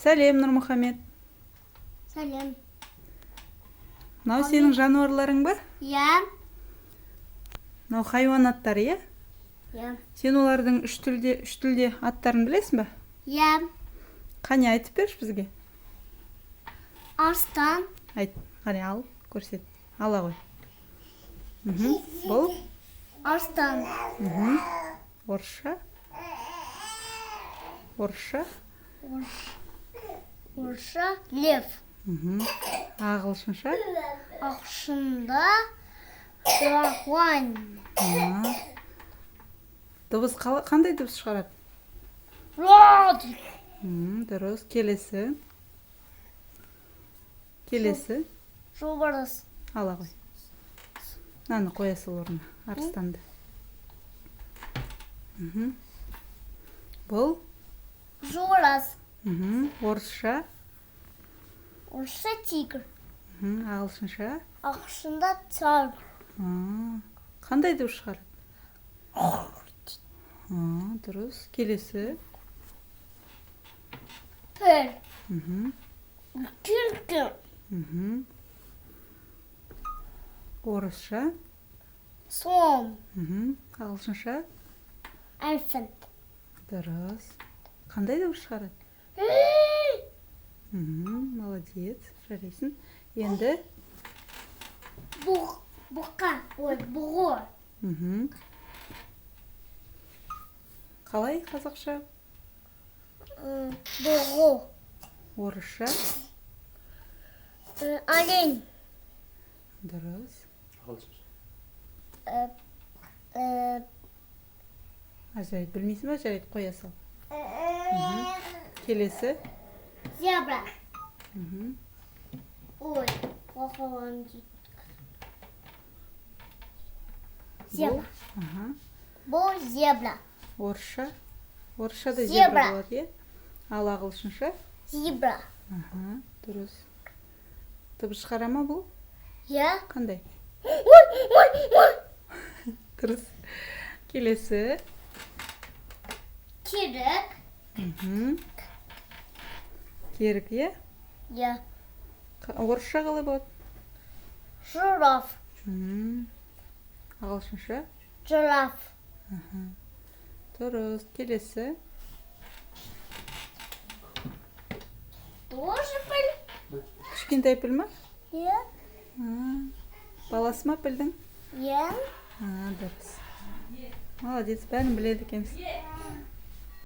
Сәлем, Нұрмұхамед. Сәлем. Мынау сенің жануарларың ба? Иә. Мынау хайуанаттар, иә? Иә. Сен олардың үш тілде аттарын білесің ба? Иә. Қане айтып берші бізге. Арыстан. Айт, қане ал, көрсет. Ала қой. Бұл? Арыстан. Орысша? Орысша? Орысша лев. Ағылшынша? Ағылшында дракон. Дыбыс қандай дыбыс шығарады? Рот. Дұрыс. Келесі. Келесі. Жолбарыс. Ала қой. Мынаны қоя сал орнына, арыстанды. Бұл? Жолбарыс. Орысша? Орысша тигр. Ағылшынша? Ағылшында цар. Қандай дыбыс шығарады? Дұрыс. Келесі. Піл. Түлкі. Орысша? Сом. Ағылшынша? Элефант. Дұрыс. Қандай дыбыс шығарады? Молодец, жарайсың. Енді? Бұқа. Ой, бұғы. Қалай қазақша? Бұғы. Орысша? Олень. Дұрыс. Ажайт, білмейсің ба? Жарайды, қоя сал. Келесі? Зебра. Ой, қоқылан дейді. Зебра. Бұл зебра. Орысша? Орысша да Зебра. зебра болады, е? Ал ағылшынша? Зебра. Дұрыс. Дыбыс шығара ма бұл? Иә. Қандай? Ой. Дұрыс. Келесі? Керік. Керік, е? Иә. Орысша қалай болады? Жираф. Ағылшынша? Жираф. Дұрыс. Келесі? Тоже піл. Кішкентай піл ма? Иә. Баласы ма пілдің? Иә. Дұрыс. Молодец, бәрін біледі екенсің.